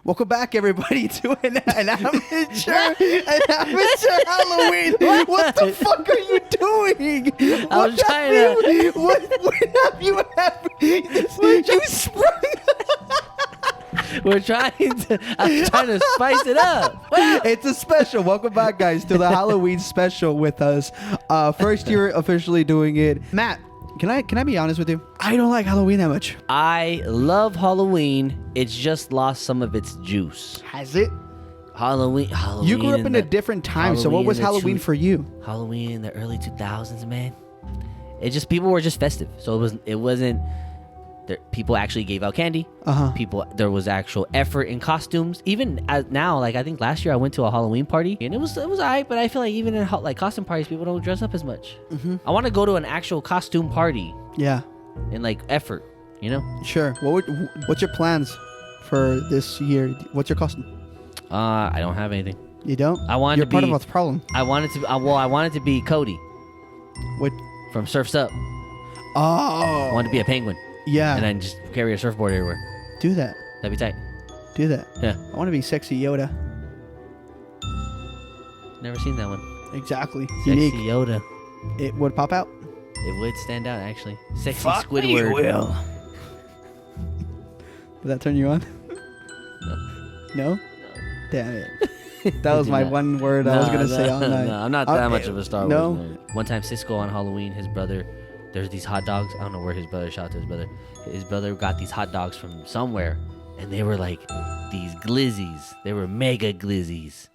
Welcome back, everybody, to an amateur Halloween. What the fuck are you doing? I was trying to. What have you had? You sprung. We're trying to. I'm trying to spice it up. Wow. It's a special. Welcome back, guys, to the Halloween special with us. First year officially doing it. Matt, can I be honest with you? I don't like Halloween that much. I love Halloween. It's just lost some of its juice. Has it? Halloween. You grew up in a different time, so what was Halloween for you? Halloween in the early 2000s, man. It just people were just festive, so it wasn't. People actually gave out candy. There was actual effort in costumes. Even now, like I think last year I went to a Halloween party and it was alright, but I feel like even in like costume parties, people don't dress up as much. I want to go to an actual costume party. Yeah. And like effort, you know. Sure. What's your plans for this year? What's your costume? I don't have anything. You don't? You're part of the problem. I wanted to. I wanted to be Cody. What? From Surf's Up. Oh. I wanted to be a penguin. Yeah. And then just carry a surfboard everywhere. Do that. That'd be tight. Do that. Yeah. I want to be sexy Yoda. Never seen that one. Exactly. Sexy Unique. Yoda. It would pop out. It would stand out, actually. Sexy Fuck Squidward. You will. Did that turn you on? No? Damn it. That was my one word I was going to say all night. No, I'm not that much of a Star Wars nerd. One time, Cisco on Halloween, his brother, there's these hot dogs. I don't know where his brother shot to his brother. His brother got these hot dogs from somewhere, and they were like these glizzies. They were mega glizzies.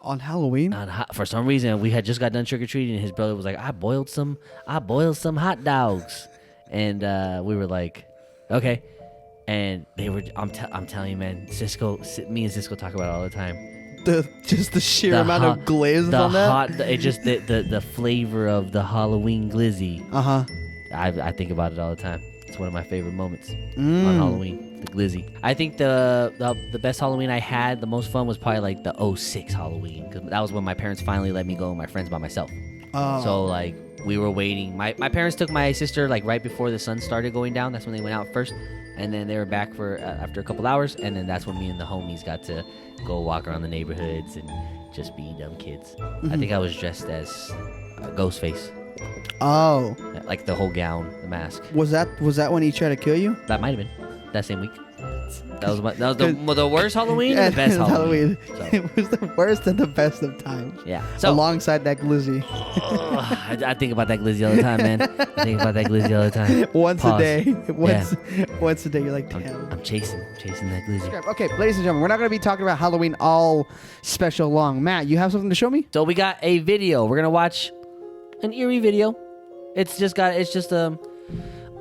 On Halloween? For some reason, we had just got done trick-or-treating, and his brother was like, I boiled some hot dogs. And we were like, okay. And they were, I'm telling you, man, me and Cisco talk about it all the time. Just the sheer amount of glaze on that? The flavor of the Halloween glizzy. I think about it all the time. It's one of my favorite moments on Halloween, the glizzy. I think the best Halloween I had, the most fun was probably like the 06 Halloween. Because that was when my parents finally let me go with my friends by myself. Oh. So like we were waiting. My parents took my sister like right before the sun started going down. That's when they went out first. And then they were back for after a couple hours. And then that's when me and the homies got to go walk around the neighborhoods and just be dumb kids. I think I was dressed as Ghostface. Oh. Like the whole gown, the mask. Was that when he tried to kill you? That might have been that same week. That was the worst Halloween and the best Halloween. So. It was the worst and the best of times. Yeah. So alongside that glizzy. I think about that glizzy all the time, man. I think about that glizzy all the time. Once Pause. a day. Once a day, you're like, damn. I'm chasing that glizzy. Okay, ladies and gentlemen, we're not going to be talking about Halloween all special long. Matt, you have something to show me? So we got a video. We're gonna watch an eerie video. It's just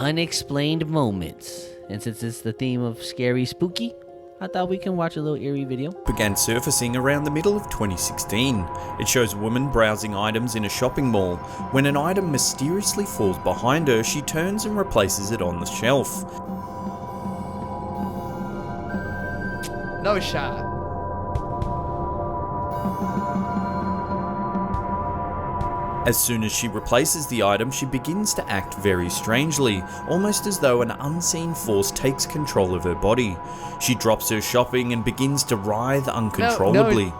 unexplained moments. And since it's the theme of scary, spooky, I thought we can watch a little eerie video. Began surfacing around the middle of 2016. It shows a woman browsing items in a shopping mall. When an item mysteriously falls behind her, she turns and replaces it on the shelf. No shot. As soon as she replaces the item, she begins to act very strangely, almost as though an unseen force takes control of her body. She drops her shopping and begins to writhe uncontrollably.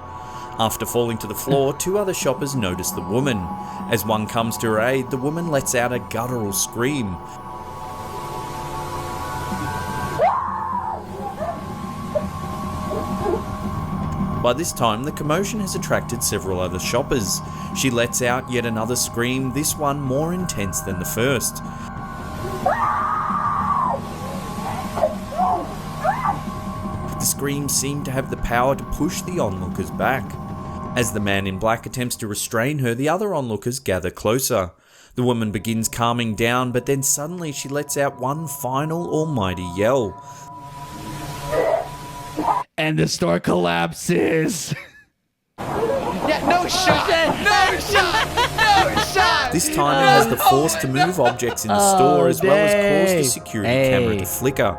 After falling to the floor, two other shoppers notice the woman. As one comes to her aid, the woman lets out a guttural scream. By this time, the commotion has attracted several other shoppers. She lets out yet another scream, this one more intense than the first. The screams seem to have the power to push the onlookers back. As the man in black attempts to restrain her, the other onlookers gather closer. The woman begins calming down, but then suddenly she lets out one final almighty yell. And the store collapses. Yeah, no shot! No shot! No shot! This time it has the force to move objects in the store as well as cause the security camera to flicker.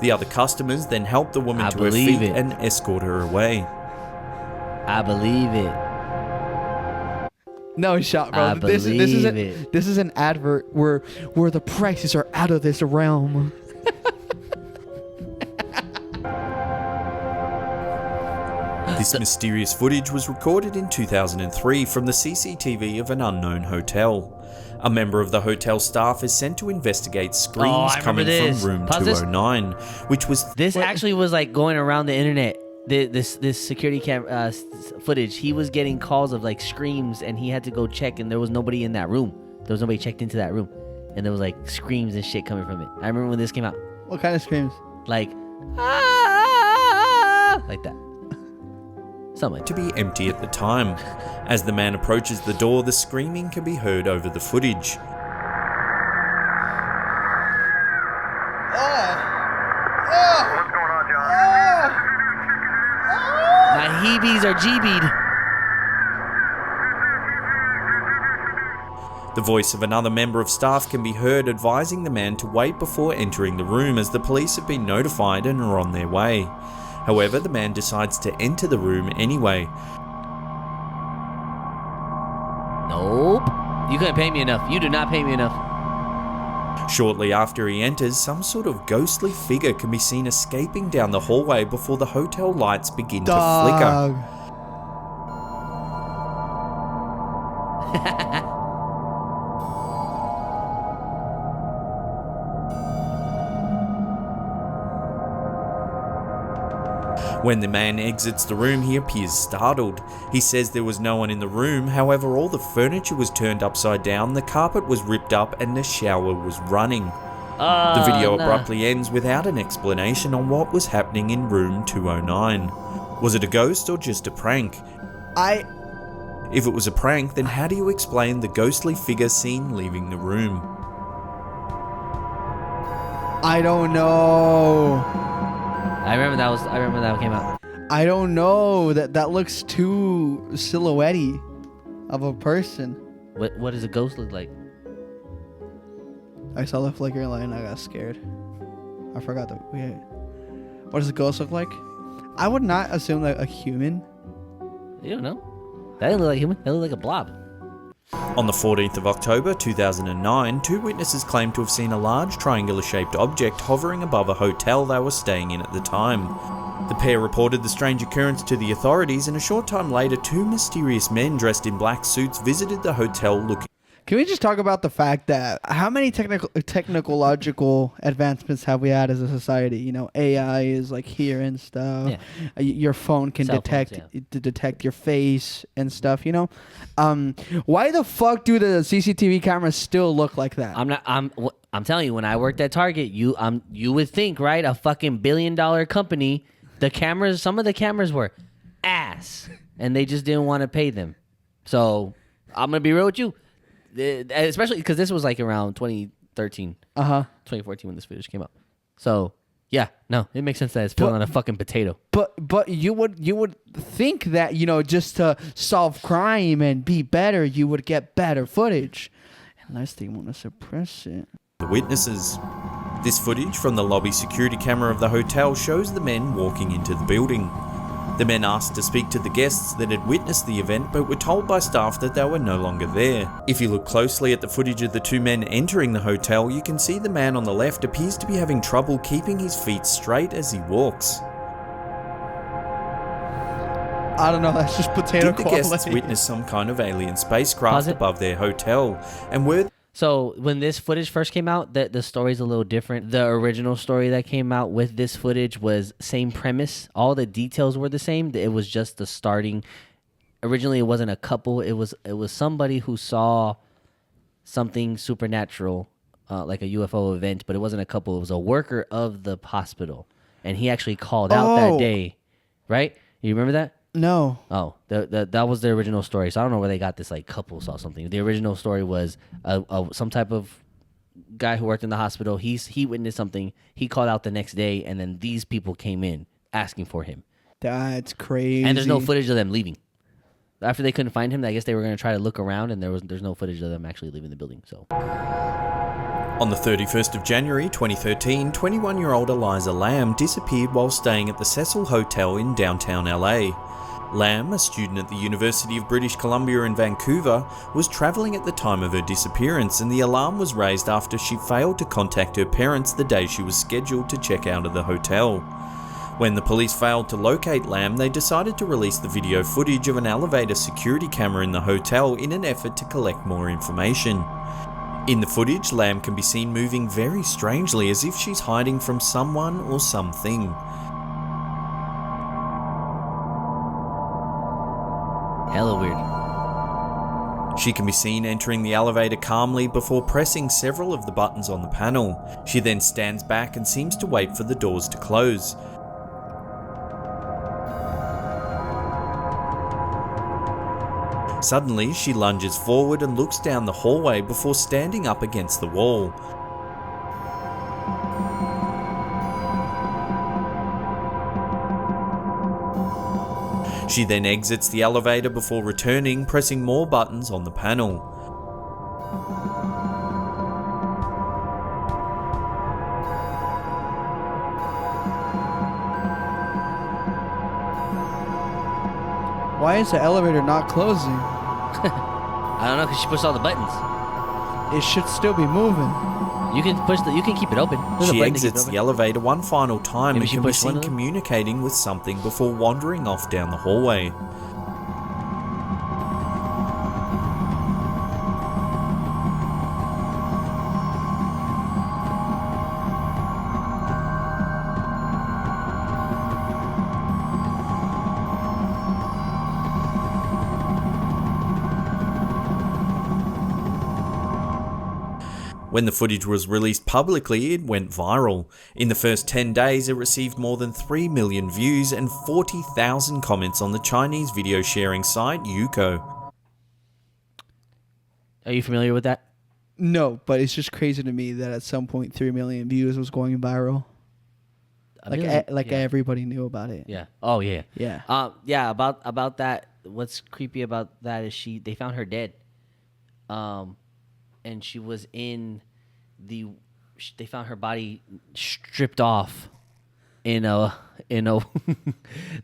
The other customers then help the woman to her feet and escort her away. I believe it. No shot, bro. This is an advert where the prices are out of this realm. This mysterious footage was recorded in 2003 from the CCTV of an unknown hotel. A member of the hotel staff is sent to investigate screams coming from room 209, which was... This actually was like going around the internet. This security cam footage. He was getting calls of like screams, and he had to go check, and there was nobody in that room. There was nobody checked into that room, and there was like screams and shit coming from it. I remember when this came out. What kind of screams? Like, like that. Something. To be empty at the time. As the man approaches the door, the screaming can be heard over the footage. What's going on, John? My heebies are GB'd. The voice of another member of staff can be heard advising the man to wait before entering the room, as the police have been notified and are on their way. However, the man decides to enter the room anyway. Nope. You couldn't pay me enough. You do not pay me enough. Shortly after he enters, some sort of ghostly figure can be seen escaping down the hallway before the hotel lights begin to flicker. When the man exits the room, he appears startled. He says there was no one in the room, however all the furniture was turned upside down, the carpet was ripped up, and the shower was running. The video abruptly ends without an explanation on what was happening in room 209. Was it a ghost or just a prank? If it was a prank, then how do you explain the ghostly figure seen leaving the room? I don't know. I remember that came out. I don't know. That looks too silhouette-y of a person. What does a ghost look like? I saw the flickering light and I got scared. I forgot that. Wait. What does a ghost look like? I would not assume like a human. You don't know. That didn't look like a human. That looked like a blob. On the 14th of October 2009, two witnesses claimed to have seen a large triangular-shaped object hovering above a hotel they were staying in at the time. The pair reported the strange occurrence to the authorities, and a short time later, two mysterious men dressed in black suits visited the hotel looking... Can we just talk about the fact that how many technological advancements have we had as a society? You know, AI is like here and stuff. Yeah. Your phone can detect your face and stuff. You know, why the fuck do the CCTV cameras still look like that? I'm telling you, when I worked at Target, you would think, right, a fucking $1 billion company, some of the cameras were ass, and they just didn't want to pay them. So I'm gonna be real with you. Especially because this was like around 2013, 2014 when this footage came out. So yeah, no, it makes sense that it's filling on a fuking potato. But you would think that, you know, just to solve crime and be better, you would get better footage, unless they want to suppress it. The witnesses. This footage from the lobby security camera of the hotel shows the men walking into the building. The men asked to speak to the guests that had witnessed the event, but were told by staff that they were no longer there. If you look closely at the footage of the two men entering the hotel, you can see the man on the left appears to be having trouble keeping his feet straight as he walks. I don't know, that's just potato quality. Did the guests witness some kind of alien spacecraft above their hotel? And were... So when this footage first came out, the story's a little different. The original story that came out with this footage was same premise. All the details were the same. It was just the starting. Originally, it wasn't a couple. It was somebody who saw something supernatural, like a UFO event, but it wasn't a couple. It was a worker of the hospital, and he actually called out that day. Right? You remember that? No. Oh, that was the original story. So I don't know where they got this like couple saw something. The original story was some type of guy who worked in the hospital. He witnessed something. He called out the next day, and then these people came in asking for him. That's crazy. And there's no footage of them leaving. After they couldn't find him, I guess they were going to try to look around, and there's no footage of them actually leaving the building. So. On the 31st of January 2013, 21-year-old Eliza Lamb disappeared while staying at the Cecil Hotel in downtown LA. Lamb, a student at the University of British Columbia in Vancouver, was travelling at the time of her disappearance, and the alarm was raised after she failed to contact her parents the day she was scheduled to check out of the hotel. When the police failed to locate Lam, they decided to release the video footage of an elevator security camera in the hotel in an effort to collect more information. In the footage, Lam can be seen moving very strangely as if she's hiding from someone or something. Hella weird. She can be seen entering the elevator calmly before pressing several of the buttons on the panel. She then stands back and seems to wait for the doors to close. Suddenly, she lunges forward and looks down the hallway before standing up against the wall. She then exits the elevator before returning, pressing more buttons on the panel. Why is the elevator not closing? I don't know, because she pushed all the buttons. It should still be moving. You can keep it open. She exits the elevator one final time Maybe and she can be pushed one seen of them? communicating with something before wandering off down the hallway. When the footage was released publicly, it went viral. In the first 10 days, it received more than 3 million views and 40,000 comments on the Chinese video sharing site Youko. Are you familiar with that? No, but it's just crazy to me that at some point 3 million views was going viral. Everybody knew about it. Yeah. Oh yeah. Yeah. Yeah. About that. What's creepy about that is they found her dead. And she was they found her body stripped off in a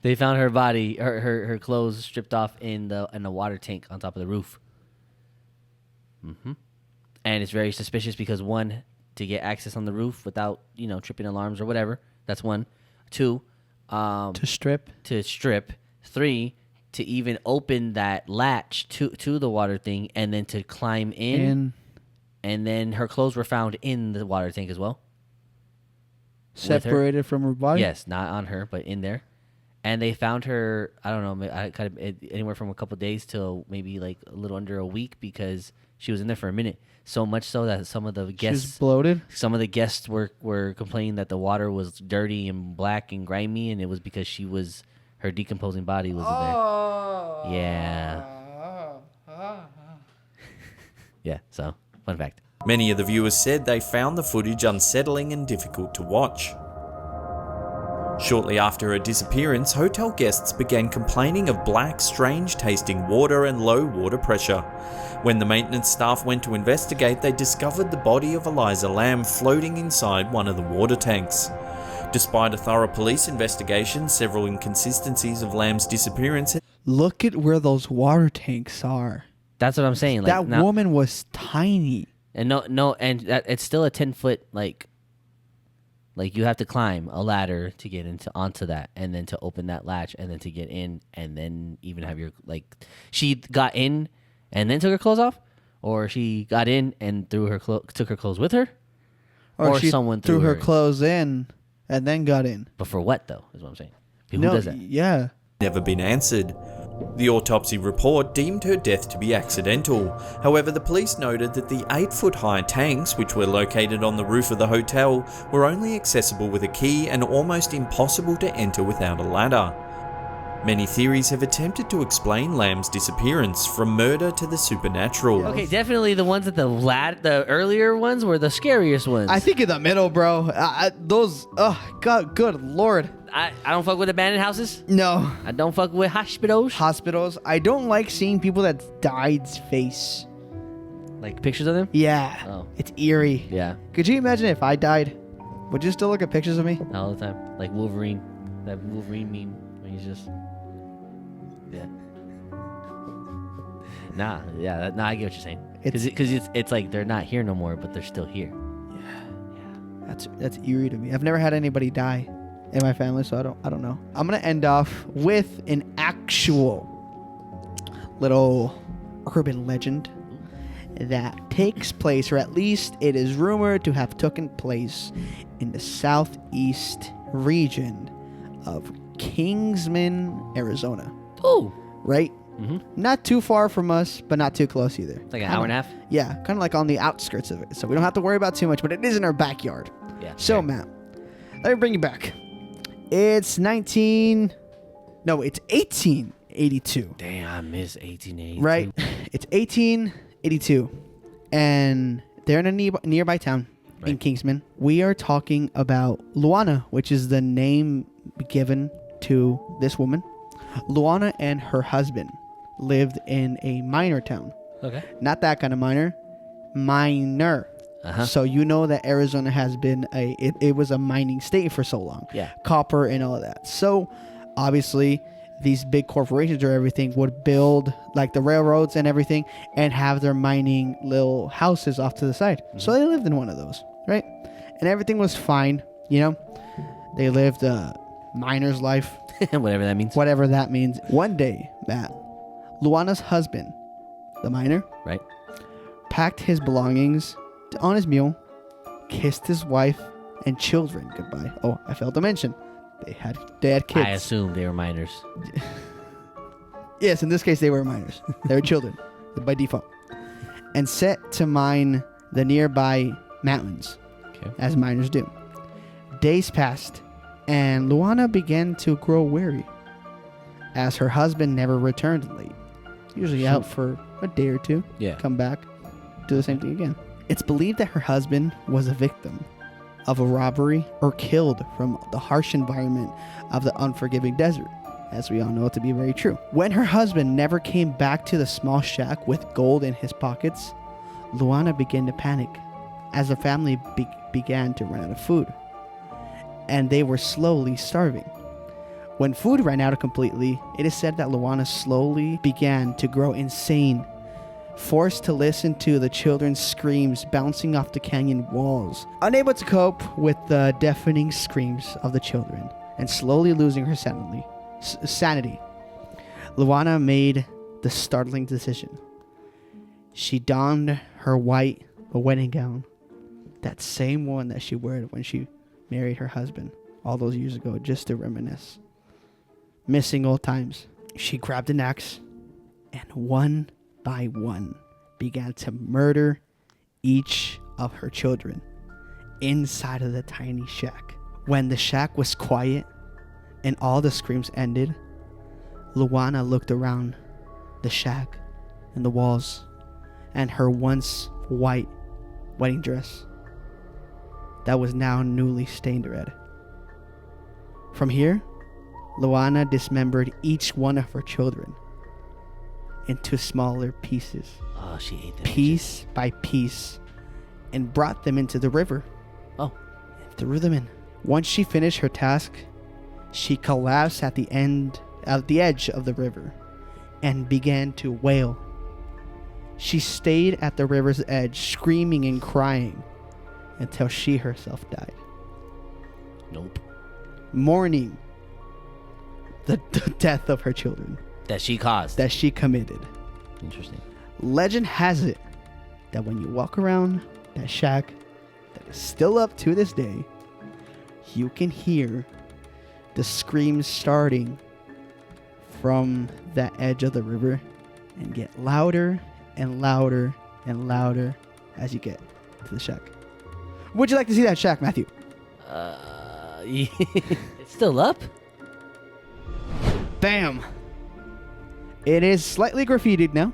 they found her body, her clothes stripped off in a water tank on top of the roof. And it's very suspicious because, one, to get access on the roof without, tripping alarms or whatever. That's one. Two, to strip. 3, to even open that latch to the water thing and then to climb in. And then her clothes were found in the water tank as well. Separated from her body? Yes, not on her, but in there. And they found her, I don't know, anywhere from a couple days to maybe like a little under a week because she was in there for a minute. So much so that some of the guests... She was bloated? Some of the guests were complaining that the water was dirty and black and grimy, and it was because her decomposing body was in there. Yeah. Yeah, so... Fun fact. Many of the viewers said they found the footage unsettling and difficult to watch. Shortly after her disappearance, hotel guests began complaining of black, strange-tasting water and low water pressure. When the maintenance staff went to investigate, they discovered the body of Eliza Lam floating inside one of the water tanks. Despite a thorough police investigation, several inconsistencies of Lam's disappearance... Look at where those water tanks are. That's what I'm saying. That woman was tiny. And it's still a 10-foot like you have to climb a ladder to get onto that, and then to open that latch, and then to get in, and then even have your she got in and then took her clothes off, or she got in and took her clothes with her, or she someone threw her clothes in and then got in. But for what though? Is what I'm saying. Who does that? Yeah. Never been answered. The autopsy report deemed her death to be accidental. However, the police noted that the 8-foot-high tanks, which were located on the roof of the hotel, were only accessible with a key and almost impossible to enter without a ladder. Many theories have attempted to explain Lam's disappearance, from murder to the supernatural. Okay, definitely the ones at the earlier ones were the scariest ones. I think in the middle, bro. God, good lord. I don't fuck with abandoned houses. No. I don't fuck with hospitals. I don't like seeing people that died's face. Like pictures of them? Yeah. Oh. It's eerie. Yeah. Could you imagine if I died? Would you still look at pictures of me? All the time. Like Wolverine. That Wolverine meme when he's just... Yeah. I get what you're saying. Because it's like they're not here no more, but they're still here. Yeah. That's eerie to me. I've never had anybody die. in my family, so I don't know. I'm gonna end off with an actual little urban legend that takes place, or at least it is rumored to have taken place, in the southeast region of Kingsman, Arizona. Oh, right. Mm-hmm. Not too far from us, but not too close either. It's like an hour and a half? Yeah, kind of like on the outskirts of it. So we don't have to worry about too much, but it is in our backyard. Yeah. So, Matt, let me bring you back. It's 1882. Damn, I miss 1882. Right? It's 1882. And they're in a nearby town in Kingsman. We are talking about Luana, which is the name given to this woman. Luana and her husband lived in a minor town. Okay. Not that kind of minor. Minor. Uh-huh. So you know that Arizona has been it was a mining state for so long. Yeah. Copper and all of that. So obviously these big corporations or everything would build like the railroads and everything and have their mining little houses off to the side. Mm-hmm. So they lived in one of those, right? And everything was fine, you know? They lived a miner's life. Whatever that means. Whatever that means. One day, Matt, Luana's husband, the miner, right, packed his belongings on his mule, kissed his wife and children goodbye. Oh, I failed to mention, they had kids. I assume they were minors. Yes, in this case, they were minors. They were children by default. And set to mine the nearby mountains, as miners do. Days passed, and Luana began to grow weary, as her husband never returned late. Usually out for a day or two. Yeah. Come back, do the same thing again. It's believed that her husband was a victim of a robbery or killed from the harsh environment of the unforgiving desert, as we all know it to be very true. When her husband never came back to the small shack with gold in his pockets, Luana began to panic, as the family began to run out of food, and they were slowly starving. When food ran out completely, it is said that Luana slowly began to grow insane, forced to listen to the children's screams bouncing off the canyon walls. Unable to cope with the deafening screams of the children, and slowly losing her sanity, Luana made the startling decision. She donned her white wedding gown, that same one that she wore when she married her husband all those years ago, just to reminisce. Missing old times. She grabbed an axe and one by one began to murder each of her children inside of the tiny shack. When the shack was quiet and all the screams ended, Luana looked around the shack and the walls and her once white wedding dress that was now newly stained red. From here, Luana dismembered each one of her children into smaller pieces. Oh, she ate them. Piece by piece, and brought them into the river. Oh. And threw them in. Once she finished her task, she collapsed at the edge of the river and began to wail. She stayed at the river's edge, screaming and crying until she herself died. Nope. Mourning the death of her children. That she caused. That she committed. Interesting. Legend has it that when you walk around that shack that is still up to this day, you can hear the screams starting from that edge of the river and get louder and louder and louder as you get to the shack. Would you like to see that shack, Matthew? It's still up? Bam! It is slightly graffitied now,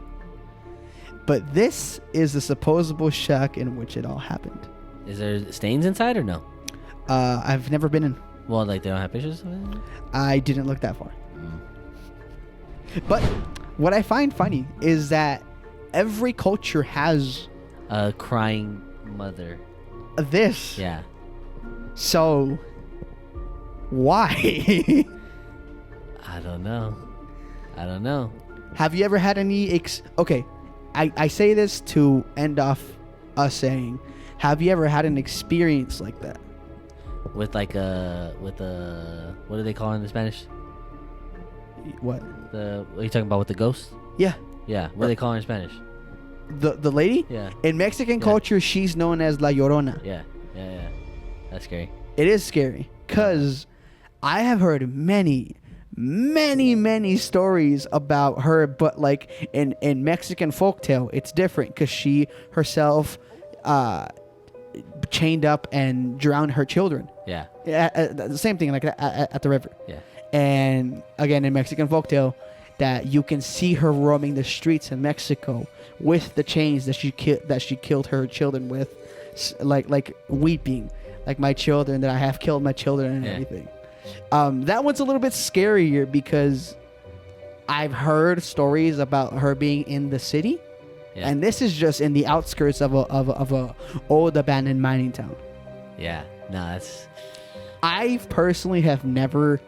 but this is the supposable shack in which it all happened. Is there stains inside or no? I've never been in. Well, like they don't have pictures of it? I didn't look that far. But what I find funny is that every culture has a crying mother. This. Yeah. So, why? I don't know. Have you ever had any... Okay, I say this to end off us saying, have you ever had an experience like that? with like what do they call it in Spanish? What? What are you talking about with the ghost? Yeah. Yeah. What do they call her in Spanish? The lady? Yeah. In Mexican culture, she's known as La Llorona. Yeah. That's scary. It is scary because I have heard many stories about her, but like in Mexican folktale, it's different because she herself chained up and drowned her children. Yeah. The same thing, like at the river. Yeah. And again, in Mexican folktale, that you can see her roaming the streets in Mexico with the chains that she killed her children with, like weeping, like my children, that I have killed my children and everything. That one's a little bit scarier because I've heard stories about her being in the city, and this is just in the outskirts of a old abandoned mining town. Yeah. No, that's. I personally have never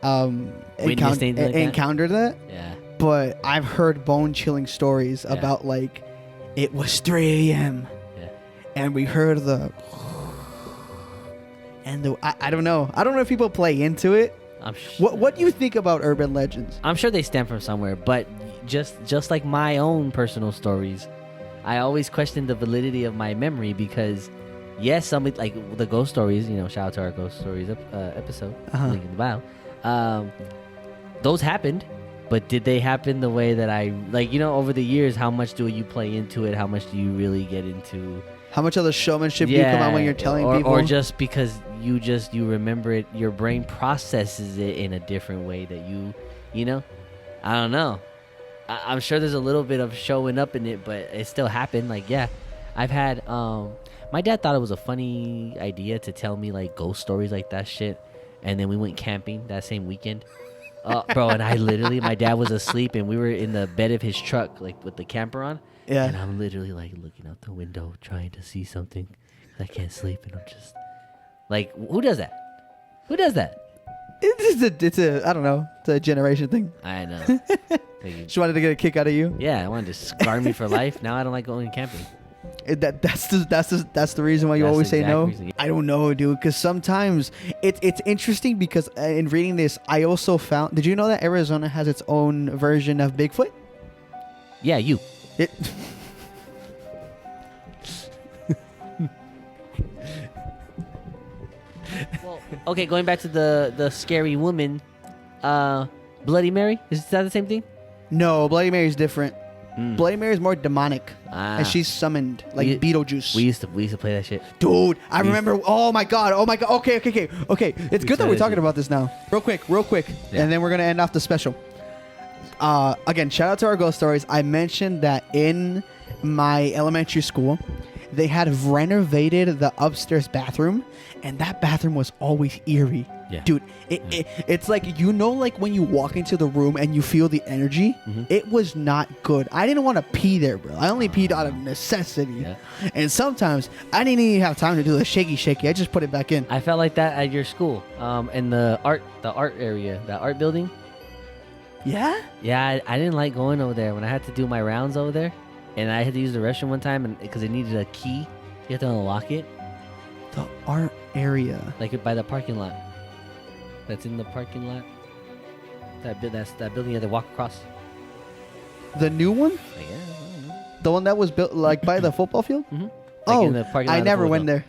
encountered that. Yeah. But I've heard bone-chilling stories about like it was 3 a.m. and we heard the. And I don't know. I don't know if people play into it. What do you think about urban legends? I'm sure they stem from somewhere, but just like my own personal stories, I always question the validity of my memory because, yes, somebody like the ghost stories. Shout out to our ghost stories episode, link in the bio. Those happened, but did they happen the way that I like? Over the years, how much do you play into it? How much do you really get into? How much of the showmanship do you come out when you're telling people? Or just because you remember it, your brain processes it in a different way that I don't know. I'm sure there's a little bit of showing up in it, but it still happened. Like, yeah, I've had, my dad thought it was a funny idea to tell me like ghost stories like that shit. And then we went camping that same weekend. Bro, and I literally, my dad was asleep and we were in the bed of his truck, like with the camper on. Yeah. And I'm literally like looking out the window trying to see something. I can't sleep, and I'm just like, who does that? Who does that? It's a I don't know. It's a generation thing. I know. She wanted to get a kick out of you. Yeah, I wanted to scar me for life. Now I don't like going camping. That's the reason why you always say no. Reason. I don't know, dude. Because sometimes it's interesting because in reading this, I also found. Did you know that Arizona has its own version of Bigfoot? Yeah, you. Well, okay, going back to the scary woman, Bloody Mary. Is that the same thing? No, Bloody Mary is different. Bloody Mary is more demonic, and she's summoned like Beetlejuice. We used to play that shit, dude. I remember. Oh my god. Okay. It's good that we're talking about this now. Real quick, and then we're gonna end off the special. Again, shout out to our ghost stories. I mentioned that in my elementary school, they had renovated the upstairs bathroom, and that bathroom was always eerie. Yeah. Dude, it's like, like when you walk into the room and you feel the energy, it was not good. I didn't want to pee there, bro. I only peed out of necessity. Yeah. And sometimes I didn't even have time to do the shaky. I just put it back in. I felt like that at your school, in the art area, the art building. Yeah? Yeah, I didn't like going over there when I had to do my rounds over there. And I had to use the restroom one time because it needed a key. You have to unlock it. The art area. Like by the parking lot. That's in the parking lot. That's that building you have to walk across. The new one? Yeah. The one that was built like by the football field? Mm-hmm. I never went there.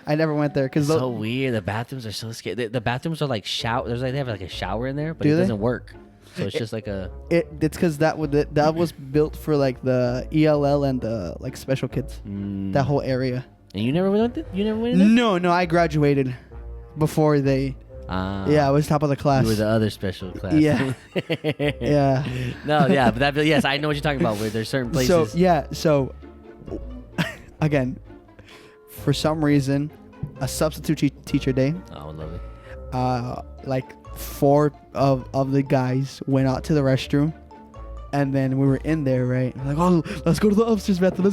Because so weird. The bathrooms are so scary. The bathrooms are like shower. They have like a shower in there, but it doesn't work. So it's just like a. It's because that was built for like the ELL and the like special kids. That whole area. And you never went there? You never went in there? No. I graduated before they. Yeah, I was top of the class. You were the other special class. Yeah. Yeah. No, yeah, but yes, I know what you're talking about. Where there's certain places. So again, for some reason, a substitute teacher day. Oh, lovely. Like 4 of the guys went out to the restroom, and then we were in there, right? I'm like, oh, let's go to the upstairs bathroom.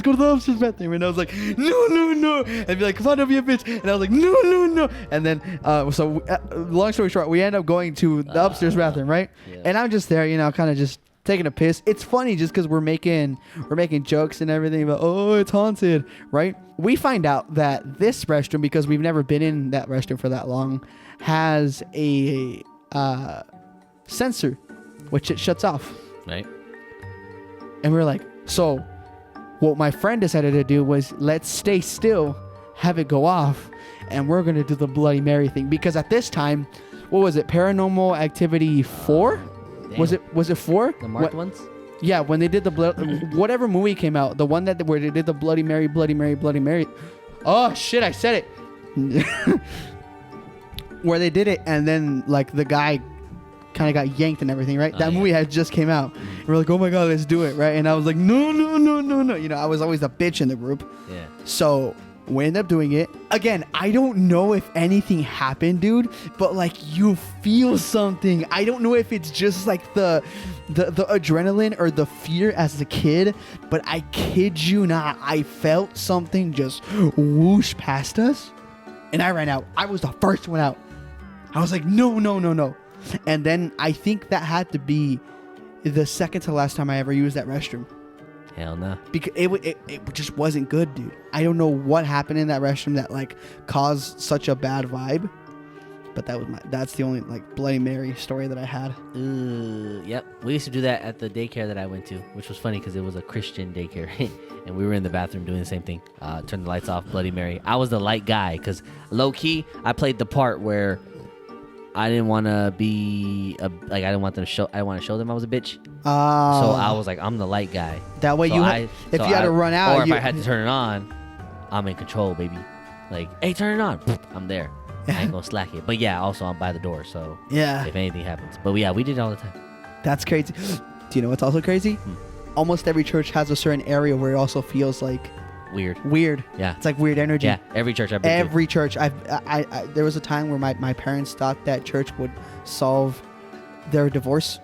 And I was like, no. And be like, come on, don't be a bitch. And I was like, no. And then, long story short, we end up going to the upstairs bathroom, right? Yeah. And I'm just there, kind of just taking a piss. It's funny just because we're making jokes and everything about, oh, it's haunted, right? We find out that this restroom, because we've never been in that restroom for that long, has a sensor, which it shuts off. Right. And we're like, so what my friend decided to do was, let's stay still, have it go off, and we're going to do the Bloody Mary thing. Because at this time, what was it? Paranormal Activity 4? Was it 4? The marked ones? Yeah, when they did the whatever movie came out, the one where they did the Bloody Mary, Bloody Mary, Bloody Mary. Oh shit, I said it. Where they did it, and then like the guy kind of got yanked and everything, right? That movie had just came out. And we're like, oh my god, let's do it, right? And I was like, no. You know, I was always the bitch in the group. Yeah. So we ended up doing it. Again, I don't know if anything happened, dude, but like you feel something. I don't know if it's just like the adrenaline or the fear as a kid, but I kid you not, I felt something just whoosh past us, and I ran out. I was the first one out. I was like, no. And then I think that had to be the second to last time I ever used that restroom. Hell no. Because it just wasn't good, dude. I don't know what happened in that restroom that like caused such a bad vibe. But that's the only like Bloody Mary story that I had. Yep. We used to do that at the daycare that I went to, which was funny because it was a Christian daycare. And we were in the bathroom doing the same thing. Turn the lights off, Bloody Mary. I was the light guy because low key, I played the part where I didn't want to be I didn't want them to show. I want to show them I was a bitch. So I was like, I'm the light guy. That way, so if you had to run out, or if I had to turn it on, I'm in control, baby. Like, hey, turn it on. I'm there. I ain't gonna slack it. But yeah, also I'm by the door, so yeah, if anything happens. But yeah, we did it all the time. That's crazy. Do you know what's also crazy? Almost every church has a certain area where it also feels like weird. Yeah, it's like weird energy. Yeah, every church I've been to. Every church there was a time where my parents thought that church would solve their divorce.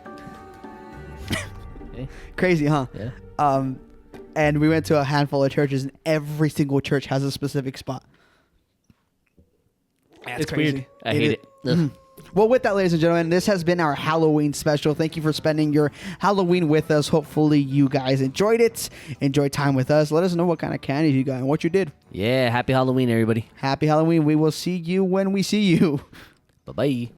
Crazy, huh? Yeah. And we went to a handful of churches, and every single church has a specific spot. That's it's crazy. Weird. I hate it. Well, with that, ladies and gentlemen, this has been our Halloween special. Thank you for spending your Halloween with us. Hopefully, you guys enjoyed it. Enjoyed time with us. Let us know what kind of candies you got and what you did. Yeah, happy Halloween, everybody. Happy Halloween. We will see you when we see you. Bye-bye.